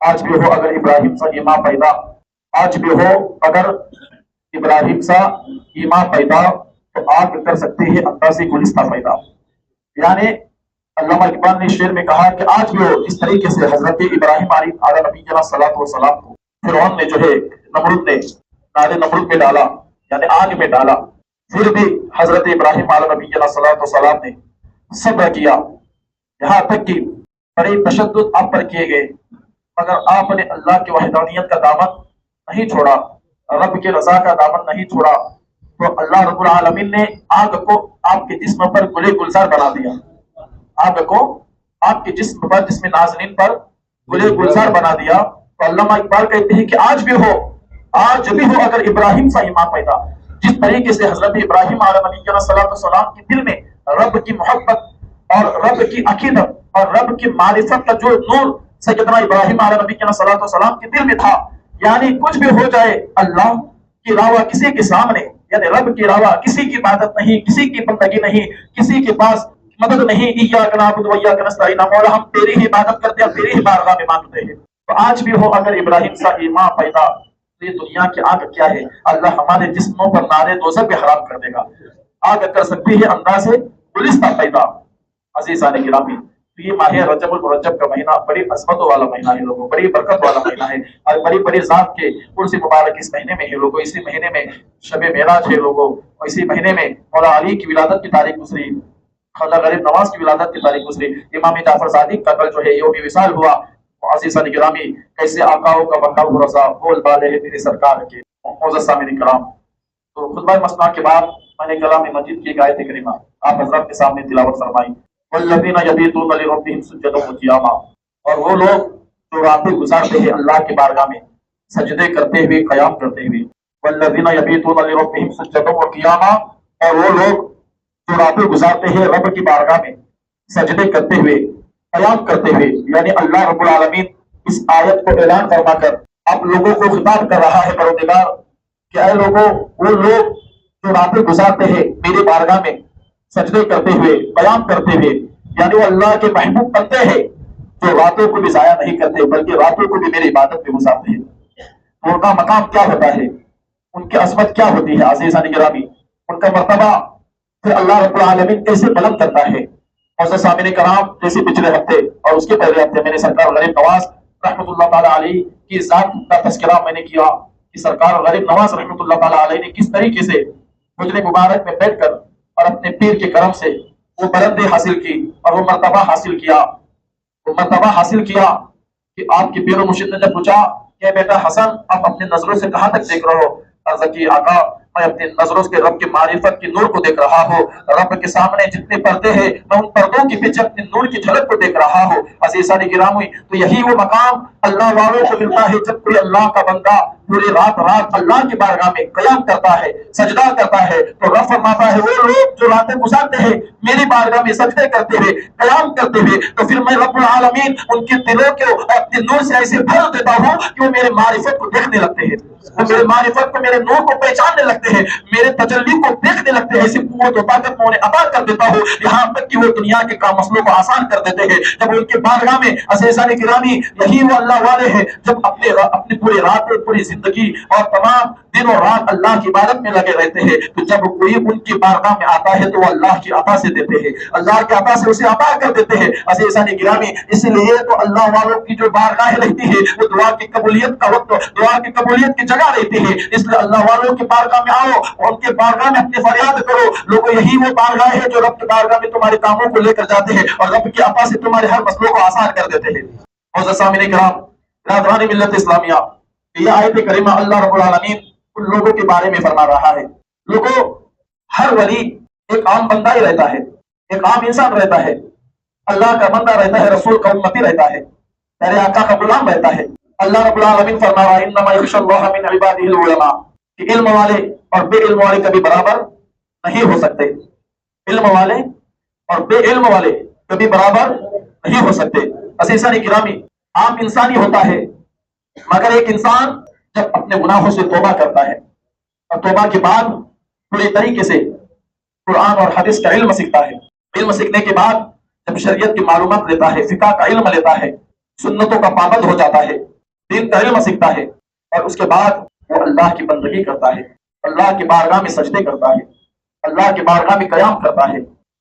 آج بھی ہو اگر ابراہیم سا ایمان پیدا، آج بھی ہو اگر ابراہیم سا ایمان پیدا، تو آگ کر سکتی ہے اندازی گلستہ پیدا۔ یعنی علامہ اقبال نے شعر میں کہا کہ آج بھی ہو جس طریقے سے حضرت ابراہیم علیہ نبی صلاۃ والسلام کو فرعون نے جو ہے نمرود نے نار نمرود میں ڈالا، یعنی آگ میں ڈالا، پھر بھی حضرت ابراہیم علیہ نبی صلاۃ والسلام نے صبر کیا، یہاں تک کہ بڑے تشدد آپ پر کیے گئے، مگر آپ نے اللہ کی وحدانیت کا دامن نہیں چھوڑا، رب کی رضا کا دامن نہیں چھوڑا، تو اللہ رب العالمین نے آگ کو آپ کے جسم پر گلے گلزار بنا دیا، آگ کو آپ کے جسم پر، جسم نازنین پر گلے گلزار بنا دیا۔ تو علامہ اقبال کہتے ہیں کہ آج بھی ہو، آج بھی ہو اگر ابراہیم سا ایمان پیدا، جس طریقے سے حضرت ابراہیم علیہ نبی صلاۃ والسلام کے دل میں رب کی محبت اور رب کی عقیدت اور رب کی معرفت کا جو نور سیدنا ابراہیم علیہ نبی صلاۃ والسلام کے دل میں تھا، یعنی کچھ بھی ہو جائے اللہ کی راوا کسی کے سامنے، یعنی رب کی راوا کسی کی عبادت نہیں، کسی کی بندگی نہیں، کسی کے پاس مدد نہیں، ایاک نعبد و ایاک نستعین، مولا ہم تیری ہی عبادت کرتے ہیں، تیری ہی بارگاہ میں مانگتے ہیں۔ تو آج بھی ہو اگر ابراہیم سا ایمان پیدا، تو یہ دنیا کی آگ کیا ہے، اللہ ہمارے جسموں پر نارے دوزخ بھی حرام کر دے گا۔ آگ کر سکتی ہے انداز گلستہ پیدا۔ عزیزان گرامی، تو یہ ماہ رجب المرجب کا مہینہ بڑی عظمتوں والا مہینہ ہے لوگوں، بڑی برکت والا مہینہ ہے، اور بڑی بڑی ذات کے عرص مبارک اس مہینے میں ہے لوگوں۔ اسی مہینے میں شب معراج ہے لوگوں، اور اسی مہینے میں مولا علی کی ولادت کی تاریخ گزری، خواجہ غریب نواز کی ولادت کی تاریخ گزری، امام جعفر صادق کا کل جو ہے یوم وصال ہوا۔ عزیزان گرامی، کیسے آقاؤں کا بقا و رضا بول بالے ہے تیرے سرکار کے۔ معزز سامعین کرام، تو خطبہ مسنا کے بعد میں نے کلام مجید کی ایک آیت کریمہ آپ حضرات کے سامنے تلاوت فرمائی، والذین یبیتون لربہم سجدا وقیاما، اور وہ لوگ جو راتیں گزارتے ہیں اللہ کی بارگاہ میں سجدے کرتے ہوئے، قیام کرتے ہوئے، والذین یبیتون لربہم سجدا وقیاما، اور وہ لوگ جو راتیں گزارتے ہیں رب کی بارگاہ میں سجدے کرتے ہوئے، قیام کرتے ہوئے، یعنی اللہ رب العالمین اس آیت کو اعلان فرما کر آپ لوگوں کو خطاب کر رہا ہے پروردگار کہ اے لوگوں، وہ لوگ جو راتیں گزارتے ہیں میری بارگاہ میں سجدے کرتے ہوئے، قیام کرتے ہوئے، یعنی وہ اللہ کے محبوب بنتے ہیں جو راتوں کو بھی ضائع نہیں کرتے بلکہ راتوں کو بھی میری عبادت میں گزارتے ہیں۔ ان کا مقام کیا ہوتا ہے، ان کی عظمت کیا ہوتی ہے عزیزان گرامی، ان کا مرتبہ پھر اللہ رب العالمین کیسے بلند کرتا ہے۔ اور سامعین کرام، جیسے پچھلے ہفتے اور اس کے پہلے ہفتے میں نے سرکار غریب نواز رحمۃ اللہ تعالی علیہ کی ذات کا تذکرہ میں نے کیا کہ سرکار غریب نواز رحمۃ اللہ تعالی علیہ نے کس طریقے سے حجر مبارک میں بیٹھ کر اور اپنے پیر کے کرم سے وہ بلندی حاصل کی اور وہ مرتبہ حاصل کیا، وہ مرتبہ حاصل کیا کہ آپ کے پیر و مرشد نے جب پوچھا کہ بیٹا حسن، آپ اپنی نظروں سے کہاں تک دیکھ رہے ہو؟ عرض کی آقا، میں اپنی نظروں سے رب کے معرفت کی نور کو دیکھ رہا ہوں، رب کے سامنے جتنے پردے ہیں میں ان پردوں کے پیچھے اپنے نور کی جھلک کو دیکھ رہا ہوں۔ عزیزان گرامی، تو یہی وہ مقام اللہ والوں کو ملتا ہے جب کوئی اللہ کا بندہ پوری رات اللہ کی بارگاہ میں قیام کرتا ہے، سجدہ کرتا ہے، تو رب فرماتا ہے وہ لوگ جو راتیں گزارتے ہیں میری بارگاہ میں سجدے کرتے ہوئے، قیام کرتے ہوئے، تو پھر میں رب العالمین ان کے دلوں کو اپنے نور سے ایسے بھر دیتا ہوں کہ وہ میرے معرفت کو دیکھنے لگتے ہیں، وہ میرے معرفت کو، میرے نور کو پہچاننے لگتے ہیں، میرے تجلی کو دیکھنے لگتے ہیں۔ ایسی قوت و طاقت میں انہیں عطا کر دیتا ہوں، یہاں تک کہ وہ دنیا کے کام مسئلوں کو آسان کر دیتے ہیں جب ان کے بارگاہ میں۔ عزیزان گرامی، یہی وہ اللہ والے ہیں جب اپنی پوری رات، پوری زندگی اور تمام دن اور رات اللہ کی عبادت میں لگے رہتے ہیں، تو جب کوئی ان کی بارگاہ میں آتا ہے تو وہ اللہ کی عطا سے دیتے ہیں، اللہ کی عطا سے اسے عطا کر دیتے ہیں۔ عزیزان گرامی، اس لیے تو اللہ والوں کی جو بارگاہ رہتی ہے وہ دعا کی قبولیت کا وقت، دعا کی قبولیت کی جگہ رہتی ہے، اس لیے اللہ والوں کی بارگاہ میں آؤ اور ان کے بارگاہ میں اپنی فریاد کرو۔ لوگوں، یہی وہ بارگاہ ہے جو رب کی بارگاہ میں تمہارے کاموں کو لے کر جاتے ہیں اور رب کی عطا سے تمہارے ہر مسئلوں کو آسان کر دیتے ہیں۔ معزز سامعین کرام، برادران ملت اسلامیہ، یہ آیت کریمہ اللہ رب العالمین ان لوگوں کے بارے میں فرما رہا ہے۔ لوگوں، ہر ولی ایک عام بندہ ہی رہتا ہے، ایک عام انسان رہتا ہے، اللہ کا بندہ رہتا ہے، رسول کا امتی رہتا ہے، میرے آقا کا غلام رہتا ہے۔ اللہ رب العالمین فرما رہا ہے انما یخشی اللہ من عبادہ العلماء، کہ علم والے اور بے علم والے کبھی برابر نہیں ہو سکتے، علم والے اور بے علم والے کبھی برابر نہیں ہو سکتے۔ عزیزان گرامی، عام انسان ہی ہوتا ہے، مگر ایک انسان جب اپنے گناہوں سے توبہ کرتا ہے اور توبہ کے بعد پوری طریقے سے قرآن اور حدیث کا علم سیکھتا ہے، علم سیکھنے کے بعد جب شریعت کی معلومات لیتا ہے، فقہ کا علم لیتا ہے، سنتوں کا پابند ہو جاتا ہے، دین کا علم سیکھتا ہے اور اس کے بعد وہ اللہ کی بندگی کرتا ہے، اللہ کی بارگاہ میں سجدے کرتا ہے، اللہ کی بارگاہ میں قیام کرتا ہے،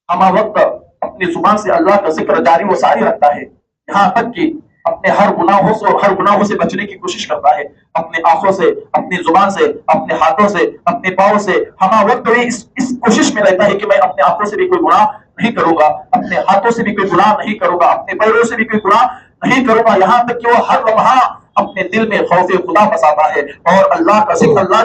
ہمہ وقت اپنی زبان سے اللہ کا ذکر جاری و ساری رکھتا ہے، یہاں تک کہ اپنے ہر گناہوں سے بچنے کی کوشش کرتا ہے، اپنے آنکھوں سے، اپنی زبان سے، اپنے ہاتھوں سے، اپنے پاؤں سے ہمہ وقت بھی اس کوشش میں رہتا ہے کہ میں اپنے آنکھوں سے بھی کوئی گناہ نہیں کروں گا، اپنے ہاتھوں سے بھی کوئی گناہ نہیں کروں گا، اپنے پیروں سے بھی کوئی گناہ نہیں کروں گا، یہاں تک کہ وہ ہر لمحہ اپنے دل میں خوف خدا بساتا ہے اور اللہ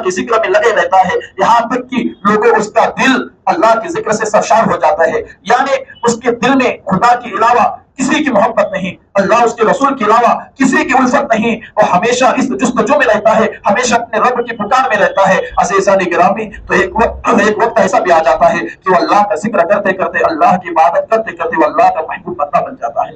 کے ذکر میں لگے رہتا ہے، یہاں تک کہ لوگوں اس کا دل اللہ کے ذکر سے سرشار ہو جاتا ہے، یعنی اس کے دل میں خدا کے علاوہ کسی کی محبت نہیں، اللہ اس کے رسول کے علاوہ کسی کی الفت نہیں، وہ ہمیشہ اس جستجو میں رہتا ہے، ہمیشہ اپنے رب کی پکار میں رہتا ہے۔ عزیزان گرامی، تو ایک وقت ایسا بھی آ جاتا ہے کہ وہ اللہ کا ذکر کرتے کرتے، اللہ کی عبادت کرتے کرتے وہ اللہ کا محبوب بندہ بن جاتا ہے،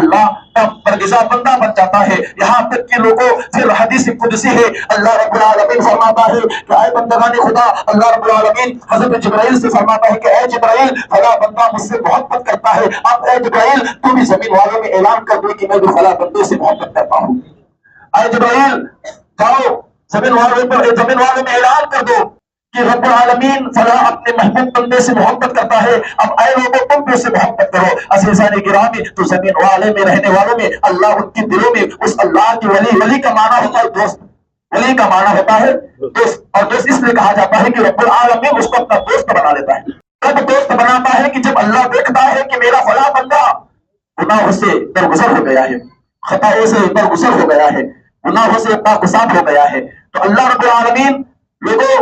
اللہ کا برگزا بندہ بن جاتا ہے، یہاں تک کہ لوگوں پھر حدیث قدسی ہے، اللہ رب العالمین فرماتا ہے کہ اے بندگان خدا، اللہ رب العالمین حضرت جبرائیل سے فرماتا ہے کہ اے جبرائیل، فلاں بندہ مجھ سے محبت کرتا ہے، اب اے جبرائیل تو بھی زمین والوں میں اعلان کر دے کہ میں بھی فلاں بندے سے محبت کرتا ہوں۔ اے جبرائیل جاؤ زمین والوں میں اعلان کر دو کہ رب العالمین فلاں اپنے محبوب بندے سے محبت کرتا ہے، اب اے لوگوں تم بھی اس سے محبت کرو۔ عزیزان گرامی، تو زمین والے میں رہنے والوں میں اللہ ان کے دلوں میں اس اللہ کی ولی کا معنی ہوتا ہے دوست، ولی کا معنی ہوتا ہے دوست، اور دوست اس لیے کہا جاتا ہے کہ رب العالمین اس کو اپنا دوست بنا لیتا ہے۔ کب دوست بناتا ہے؟ کہ جب اللہ دیکھتا ہے کہ میرا فلاں بندہ گناہوں سے درگزر ہو گیا ہے، خطاؤں سے درگزر ہو گیا ہے، گناہوں سے پاکصاف ہو گیا ہے، تو اللہ رب العالمین لوگوں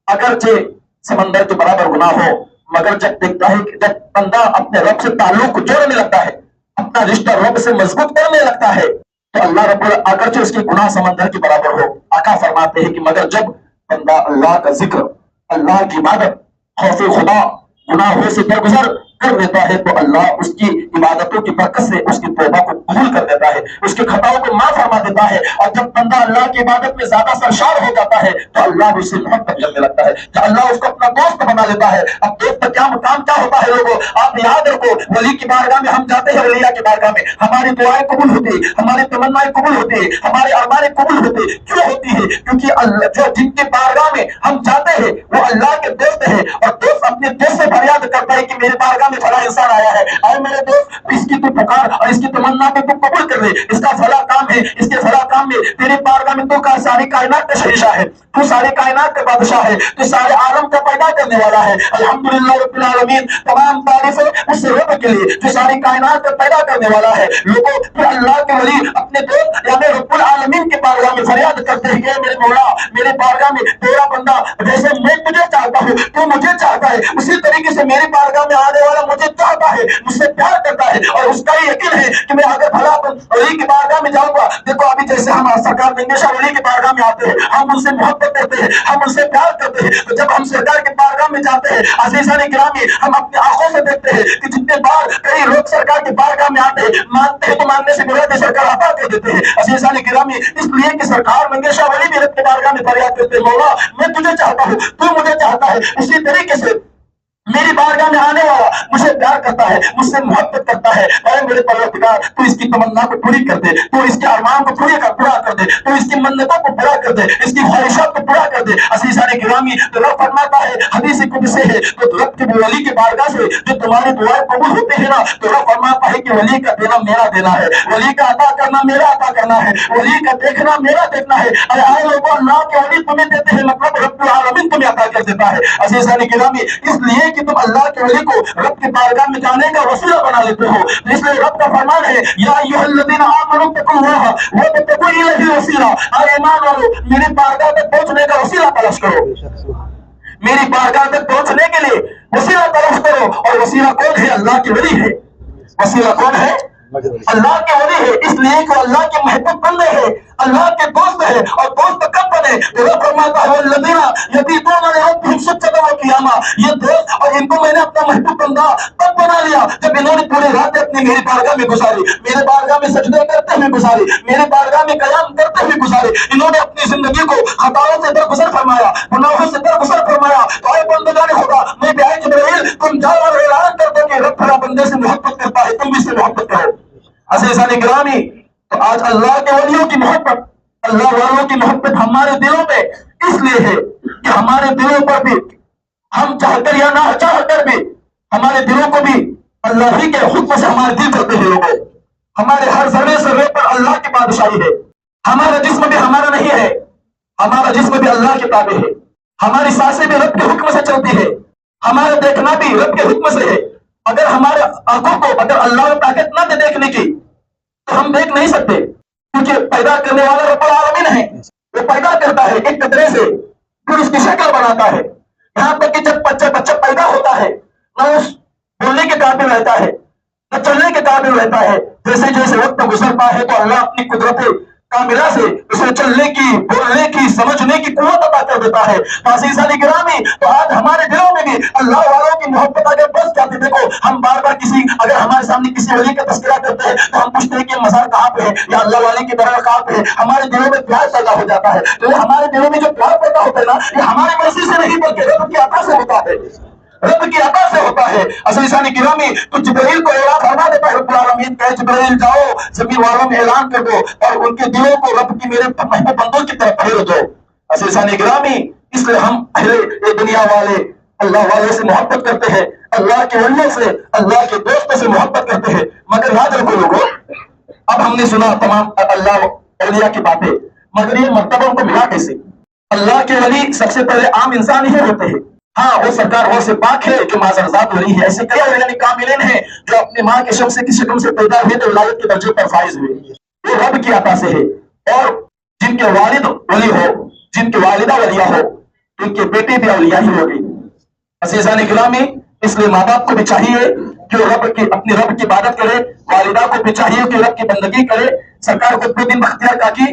اگرچہ سمندر کے برابر گناہ ہو، مگر جب دیکھتا ہے کہ جب بندہ اپنے رب سے تعلق کو جوڑنے لگتا ہے، اپنا رشتہ رب سے مضبوط کرنے لگتا ہے، تو اللہ رب اگرچہ اس کی گناہ سمندر کے برابر ہو، آقا فرماتے ہیں کہ مگر جب بندہ اللہ کا ذکر، اللہ کی عبادت، خوف خدا، گناہوں سے درگزر کر دیتا ہے، تو اللہ اس کی عبادتوں کی برکت سے اس کی توبہ کو قبول کر دیتا ہے، اس کے خطاؤں کو معاف فرما دیتا ہے، اور جب بندہ اللہ کی عبادت میں زیادہ سرشار ہو جاتا ہے تو اللہ اس سے محبت کرنے لگتا ہے، تو اللہ اس کو اپنا دوست بنا لیتا ہے۔ اب دوست کا کیا مقام کیا ہوتا ہے لوگوں؟ آپ یاد رکھو، ولی کی بارگاہ میں ہم جاتے ہیں، ولیہ کی بارگاہ میں ہماری دعائیں قبول ہوتی ہے، ہماری تمنائیں قبول ہوتی ہے، ہمارے ارمان قبول ہوتے ہیں، کیوں ہوتی ہے؟ کیونکہ اللہ جو جن کی بارگاہ میں ہم جاتے ہیں وہ اللہ کے دوست ہیں، اور دوست اپنے دوست سے فریاد کرتا ہے کہ میرے بارگاہ میں فلاں انسان آیا ہے، اے میرے دوست اس کی تو پکار اور اس کی تمنا کو تو قبول کر لے، اس کا فلاں کام ہے، اس کے فلاں کام میں تیری بارگاہ میں تو کا ساری کائنات کا شہنشاہ ہے، تو ساری کائنات کا بادشاہ ہے، تو سارے عالم کا پیدا کرنے والا ہے، الحمدللہ رب العالمین، تمام تعریفیں اس رب کے لیے جو ساری کائنات کا پیدا کرنے والا ہے۔ لوگوں پھر اللہ کے ولی اپنے دوست یعنی رب العالمین کے بارگاہ میں فریاد کرتے ہیں کہ میرے مولا، میرے بارگاہ میں تیرا بندہ جیسے میں تجھے چاہتا ہوں تو مجھے چاہتا ہے، اسی طریقے سے میری بارگاہ میں آنے والا مجھے چاہتا ہے، مجھ سے پیار کرتا ہے، اور اس کا یہ یقین ہے کہ میں اگر بھلا ولی کی بارگاہ میں جاؤں گا، دیکھو ابھی جیسے ہم سرکار ننگیشہ ولی کی بارگاہ میں آتے ہیں، ہم ان سے محبت کرتے ہیں، ہم ان سے پیار کرتے ہیں، تو جب ہم سرکار کی بارگاہ میں جاتے ہیں عزیزان گرامی، ہم اپنی آنکھوں سے دیکھتے ہیں کہ جتنے بار کئی لوگ سرکار کی بارگاہ میں آتے ہیں، مانتے ہیں تو ماننے سے مراد سرکار عطا کر دیتے ہیں عزیزان گرامی، اس لیے کہ سرکار منگیشہ ولی بھی رب کی بارگاہ میں فریاد کرتے ہیں، مولا میں تجھے چاہتا ہوں تو مجھے چاہتا ہے، اسی طریقے سے میری بارگاہ میں آنے والا مجھے پیار کرتا ہے، مجھ سے محبت کرتا ہے، اے میرے پروردگار تو اس کی تمنا کو پوری کر دے، تو اس کے ارمان کو پورا کر دے، تو اس کی منتوں کو پورا کر دے، اس کی خواہشات کو پورا کر دے عزیزان گرامی۔ تو رب فرماتا ہے، حدیث قدسی ہے، تو رب کے ولی کی بارگاہ سے جو تمہاری دعائیں قبول ہوتے ہیں نا، تو رب فرماتا ہے کہ ولی کا دینا میرا دینا ہے، ولی کا عطا کرنا میرا عطا کرنا ہے، ولی کا دیکھنا میرا دیکھنا ہے۔ اے لوگوں، اللہ کے ولی تمہیں دیتے ہیں مطلب رب العالمین تمہیں عطا کر دیتا ہے عزیزان گرامی، اس لیے کہ تم اللہ کے ولی کو رب کی بارگاہ میں جانے کا وسیلہ بنا لیتے ہو، اس لیے رب کا فرمان ہے، یا ایھا الذین آمنوا اتقوا اللہ وابتغوا الیہ الوسیلہ، اے ایمان والو میری بارگاہ تک پہنچنے کا وسیلہ تلاش کرو، میری بارگاہ تک پہنچنے کے لیے وسیلہ تلاش کرو، اور وسیلہ کون ہے؟ اللہ کے ولی ہے، وسیلہ کون ہے؟ اللہ کے ولی ہے، اس لیے کہ اللہ کے محبوب بندے ہیں، اللہ کے دوست ہے، اور دوست کب بنے؟ تو وہ فرماتا ہے الذین یبیتون لربہم سجدا وقیاما، یہ دوست اور ان کو میں نے اپنا محبوب بندہ تب بنا لیا جب انہوں نے پوری رات اپنی میری بارگاہ میں گزاری، میرے بارگاہ میں سجدے کرتے ہوئے گزاری، میرے بارگاہ میں قیام کرتے ہوئے گزاری، انہوں نے اپنی زندگی کو خطاؤں سے درگزر فرمایا، گناہوں سے درگزر فرمایا۔ تو اے بندگان خدا، میں بھی اے جبرائیل تم جاؤ اور اعلان کر دو کہ رب بھلا بندے سے محبت کرتا ہے، تم بھی اس سے محبت کرو عزیزان گرامی۔ تو آج اللہ کے ولیوں کی محبت اللہ والوں کی محبت ہمارے دلوں میں اس لیے ہے کہ ہمارے دلوں پر بھی ہم چاہ کر یا نہ چاہ کر بھی ہمارے دلوں کو بھی اللہ ہی کے حکم سے ہمارے دل کرتے ہیں لوگوں. ہمارے ہر ذرے ذرے پر اللہ کی بادشاہی ہے. ہمارا جسم بھی ہمارا نہیں ہے، ہمارا جسم بھی اللہ کے تابع ہے. ہماری سانسیں بھی رب کے حکم سے چلتی ہے، ہمارا دیکھنا بھی رب کے حکم سے ہے. اگر ہمارے آنکھوں کو اگر اللہ نے طاقت نہ دے دیکھنے کی تو ہم دیکھ نہیں سکتے، کیونکہ پیدا کرنے والا رب العالمین ہے. وہ پیدا کرتا ہے ایک قطرے سے، پھر اس کی شکل بناتا ہے. یہاں تک کہ جب بچہ پیدا ہوتا ہے نہ اس بولنے کے قابل رہتا ہے نہ چلنے کے قابل رہتا ہے. جیسے جیسے وقت گزرتا ہے تو اللہ اپنی قدرت کاملہ سے اسے چلنے کی، بولنے کی، سمجھنے کی قوت عطا کر دیتا ہے. عزیزان گرامی، تو آج ہمارے دلوں میں بھی اللہ والوں کی محبت اگر بس جاتی. دیکھو ہم بار بار اگر ہمارے سامنے کسی ولی کا تذکرہ کرتے ہیں تو ہم پوچھتے ہیں کہ مزار کہاں پہ ہے یا اللہ والے کی درگاہ کہاں پہ ہے. ہمارے دلوں میں پیار پیدا ہو جاتا ہے. تو ہمارے دلوں میں جو پیار پیدا ہوتا ہے نا، یہ ہماری مرضی سے نہیں بلکہ رب کی عطا سے ہوتا ہے، رب کی عطا سے ہوتا ہے. عزیزان گرامی، تو جبرائیل کو اعلان فرما دیتا ہے رب العالمین کہ جبرائیل جاؤ زمین والوں میں اعلان کر دو اور ان کے دلوں کو رب کی میرے محبوب بندوں کی طرف پھیر دو. عزیزان گرامی، اس لیے ہم اہل دنیا والے اللہ والے سے محبت کرتے ہیں، اللہ کے ولیوں سے، اللہ کے دوستوں سے محبت کرتے ہیں. مگر یاد رکھو لوگوں، اب ہم نے سنا تمام اللہ اولیاء کی باتیں، مگر یہ مرتبہ ان کو ملا کیسے؟ اللہ کے ولی سب سے پہلے عام انسان ہی ہوتے ہیں. ہاں وہ سرکار وہ سے پاک ہے جو معذرزاد ہو رہی ہے. ایسے کئی اولیاء کاملین ہیں جو اپنی ماں کے شم سے کسی شکم سے پیدا ہوئے تو ولایت کے درجے پر فائز ہوئے. وہ رب کی عطا سے ہے. اور جن کے والد ولی ہو، جن کی والدہ ولیہ ہو، ان کے بیٹے بھی اولیاء ہی ہو گئی. عزیزان گرامی، اس لیے ماں باپ کو بھی چاہیے کہ اپنی رب کی عبادت کرے، والدہ کو بھی چاہیے کہ رب کی بندگی کرے. سرکار قطب بختیار کاکی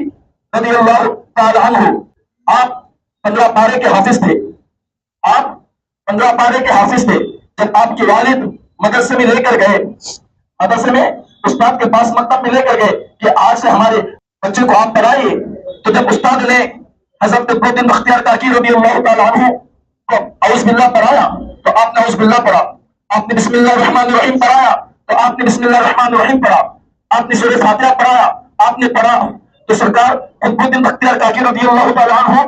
رضی اللہ تعالی عنہ، آپ 15 پارے کے حافظ تھے. آپ 15 پارے کے حافظ تھے. جب آپ کے والد مدرسے میں لے کر گئے، مدرسے میں استاد کے پاس مکتب میں لے کر گئے کہ آج سے ہمارے بچے کو آپ پڑھائیے، تو جب استاد نے حضرت قطب بختیار کاکی رضی اللہ تعالی عنہ اعوذ باللہ پڑھایا تو آپ نے اعوذ باللہ پڑھا. آپ نے بسم اللہ الرحمن الرحیم پڑھایا تو آپ نے بسم اللہ الرحمن الرحیم پڑھا. آپ نے سورہ فاتحہ پڑھایا، آپ نے پڑھا. تو سرکار قطب بختیار کاکی رضی اللہ تعالی عنہ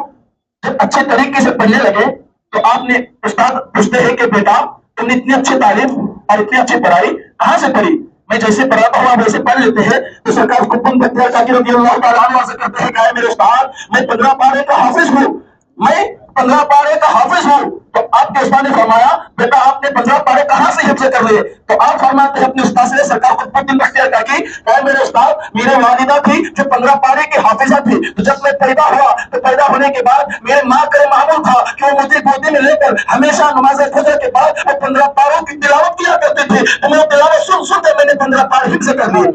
جب اچھے طریقے سے پڑھنے لگے تو آپ نے استاد پوچھتے ہیں کہ بیٹا تم نے اتنی اچھی تعلیم اور اتنی اچھی پڑھائی کہاں سے پڑھی؟ میں جیسے پڑھاتا ہوں ویسے پڑھ لیتے ہیں. تو سرکار قطب بختیار کاکی رضی اللہ تعالی عنہ عرض کرتے ہیں کہ میرے استاد، میں 15 پارے کا حافظ ہوں، میں 15 پارے کا حافظ ہوں. تو آپ کے استاد نے فرمایا بیٹا آپ نے 15 پارے کہاں سے حفظ کر لیے؟ تو آپ فرماتے ہیں اپنے استاد سے، سرکار قطب بختیار کاکی کہ میرے استاد، میرے والدہ تھی جو 15 پارے کی حافظہ تھی. تو جب میں پیدا ہوا تو پیدا ہونے کے بعد میرے ماں کا معمول تھا کہ وہ مجھے گودی میں لے کر ہمیشہ نماز فجر کے بعد وہ 15 پاروں کی تلاوت کیا کرتے تھے. تو میں تلاوت سن کر میں نے 15 پارے حفظ کر لیے.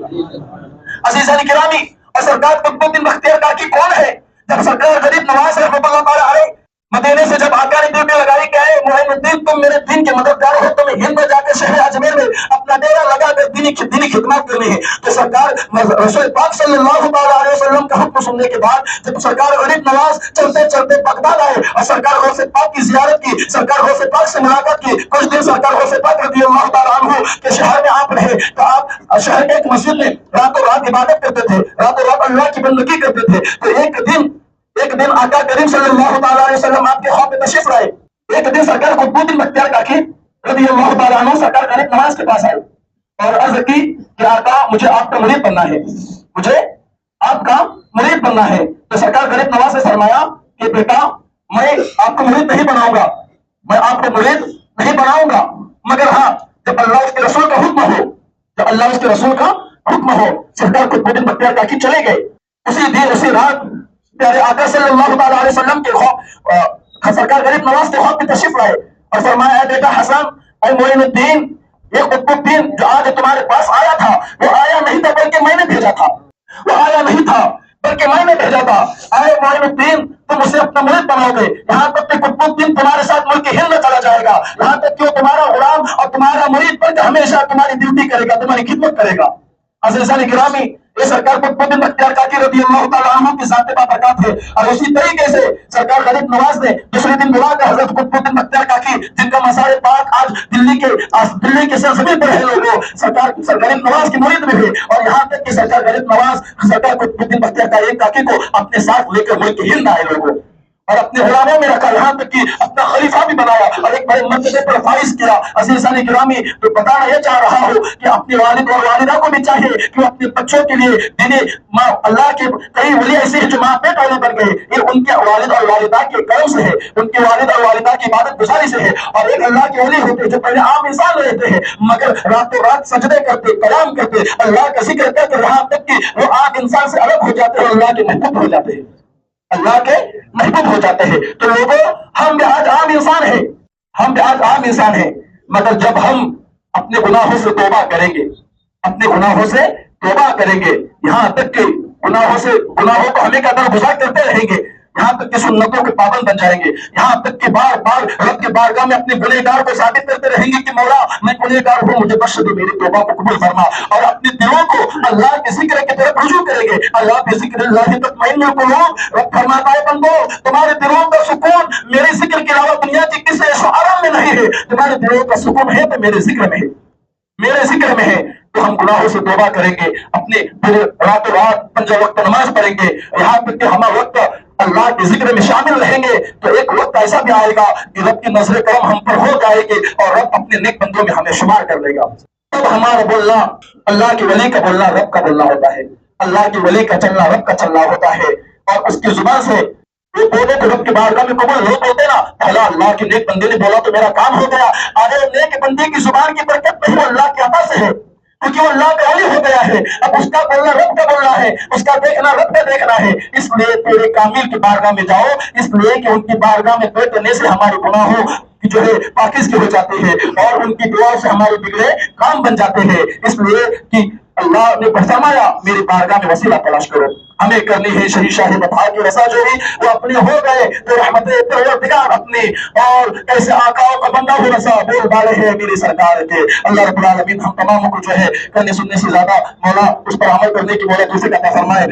عزیزان گرامی، اور سرکار قطب بختیار کاکی کون ہے؟ جب سرکار غریب نواز رحمۃ اللہ تعالی علیہ مدینے سے جب آقا نے ڈیوٹی لگائی کہ اے معین الدین تم میرے دین کے مددگار ہو، تمہیں ہند میں جا کے شہر اجمیر میں اپنا ڈیرا لگا کر دینی خدمات کرنی ہے. تو سرکار رسول پاک صلی اللہ تعالی علیہ وسلم کا حکم سننے کے بعد جب سرکار غریب نواز چلتے چلتے بغداد آئے اور سرکار غوث پاک کی زیارت کی، سرکار غوث پاک سے ملاقات کی، کچھ دن سرکار غوث پاک رضی اللہ تعالی عنہ کے شہر میں آپ رہے. تو آپ شہر کے ایک مسجد میں راتوں رات عبادت کرتے تھے، راتوں رات اللہ کی بندگی کرتے تھے. تو ایک دن آقا کریم صلی اللہ تعالی علیہ وسلم آپ کے خواب میں تشریف لائے. ایک دن سرکار قطب بختیار کاکی رضی اللہ تعالی عنہ سرکار غریب نواز کے پاس آئے اور عرض کی کہ آقا مجھے آپ کا مرید بننا ہے، مجھے آپ کا مرید بننا ہے. تو سرکار غریب نواز نے فرمایا کہ بیٹا میں آپ کو مرید نہیں بناؤں گا، میں آپ کو مرید نہیں بناؤں گا، مگر ہاں جب اللہ اس کے رسول کا حکم ہو، جب اللہ اس کے رسول کا حکم ہو. سرکار قطب بختیار کاکی چلے گئے. اسی دن اسی رات پیارے آقا صلی اللہ تعالی علیہ وسلم کے سرکار غریب نواز کے خواب میں تشریف لائے اور فرمایا اے بیٹا حسن، اے معین الدین، یہ قطب الدین جو آج تمہارے پاس آیا تھا وہ آیا نہیں تھا بلکہ میں نے بھیجا تھا، وہ آیا نہیں تھا بلکہ میں نے بھیجا تھا. اے معین الدین تم اسے اپنا مرید بناؤ گے، یہاں تک کہ قطب الدین تمہارے ساتھ ملک ہند میں چلا جائے گا، یہاں تک کہ وہ تمہارا غلام اور تمہارا مرید بن کے ہمیشہ تمہاری ڈیوٹی کرے گا، تمہاری خدمت کرے گا. عزیزان گرامی، یہ سرکار قطب بختیار کاکی رضی اللہ تعالیٰ عنہ کی ذات بابرکات ہے. اور اسی طریقے سے سرکار غریب نواز نے دوسرے دن بلا کر حضرت قطب بختیار کاکی جن کا مزار پاک آج دلی کے سرزمین پر ہے لوگوں، سرکار غریب نواز کی مرید میں ہے. اور یہاں تک کہ سرکار غریب نواز سرکار قطب بختیار کاکی کو اپنے ساتھ لے کر ملک ہند آئے لوگوں اور اپنے غلاموں میں رکھا، یہاں تک کہ اپنا خلیفہ بھی بنایا اور ایک بڑے مرتبے پر فائز کیا. عزیزان گرامی، تو بتانا یہ چاہ رہا ہوں کہ اپنے والد اور والدہ کو بھی چاہیے کہ اپنے بچوں کے لیے دینی اللہ کے کئی ولی ایسے ہیں جو ماں پیٹ والے بن گئے، یہ ان کے والد اور والدہ کے کرم سے ہے، ان کے والد اور والدہ کی عبادت گزاری سے ہے. اور ایک اللہ کے ولی ہوتے جو پہلے عام انسان رہتے ہیں مگر راتوں رات سجدے کرتے، قیام کرتے، اللہ کا ذکر کرتے، یہاں تک کہ وہ عام انسان سے الگ ہو جاتے ہیں، اللہ کے محبوب ہو جاتے ہیں، اللہ کے محبوب ہو جاتے ہیں. تو لوگوں، ہم بھی آج عام انسان ہیں، ہم بھی آج عام انسان ہیں، مگر جب ہم اپنے گناہوں سے توبہ کریں گے، اپنے گناہوں سے توبہ کریں گے، یہاں تک کہ گناہوں کو ہمیں قدر گزار کرتے رہیں گے، یہاں تک کہ سنتوں کے پابند بن جائیں گے، یہاں تک کہ بار بار رب کے بارگاہ میں اپنے گنہگار کو ثابت کرتے رہیں گے کہ مولا میں گنہگار ہوں، مجھے بخش دے، میری توبہ کو قبول فرما. اور اپنے دلوں کو اللہ کے ذکر کی طرف رجوع کریں گے. اللہ کے ذکر اللہ تطمئن القلوب، رب فرماتا ہے بندو تمہارے دلوں کا سکون میرے ذکر کے علاوہ دنیا کی کسی عیش و آرام میں نہیں ہے. تمہارے دلوں کا سکون ہے تو میرے ذکر میں ہے، میرے ذکر میں ہے. تو ہم گناہوں سے توبہ کریں گے، اپنے راتوں رات 5 وقت نماز پڑھیں گے، یہاں تک کہ ہم وقت اللہ کے ذکر میں شامل رہیں گے. تو ایک وقت ایسا بھی آئے گا کہ رب کی نظر کرم ہم پر ہو جائے گی اور رب اپنے نیک بندوں میں ہمیں شمار کر لے گا. تب ہمارا بولنا اللہ کے ولی کا بولنا رب کا بولنا ہوتا ہے، اللہ کے ولی کا چلنا رب کا چلنا ہوتا ہے. اور اس کی زبان سے وہ بولے تو رب کے بارگاہ میں قبول نہیں بولتے نا، پہلا اللہ کے نیک بندے نے بولا تو میرا کام ہو گیا. آگے نیک بندے کی زبان کی برکت نہیں، وہ اللہ کے عطا سے ہے، کیونکہ وہ اللہ کا ولی ہو گیا ہے. اب اس کا بولنا رب کا بولنا ہے، اس کا دیکھنا رب کا دیکھنا ہے. اس لیے تیرے کامل کی بارگاہ میں جاؤ، اس لیے کہ ان کی بارگاہ میں بیٹھنے سے ہمارے گناہوں جو ہے پاکیزگی ہو جاتے ہیں اور ان کی دعاؤں سے ہمارے بگڑے کام بن جاتے ہیں. اس لیے کہ اللہ نے فرمایا میری بارگاہ میں وسیلہ تلاش کرو. ہمیں کرنی ہے شہی شاہ بتا کی رسا جو ہی وہ اپنے ہو گئے تو رحمت پروردگار اپنی اور ایسے آقاؤں کا بندہ ہو رسا بول بالے ہیں میری سرکار کے. اللہ رب العالمین ہم تمام کو جو ہے کرنے سننے سے زیادہ مولا اس پر عمل کرنے کی مولا توفیق عطا فرمائے.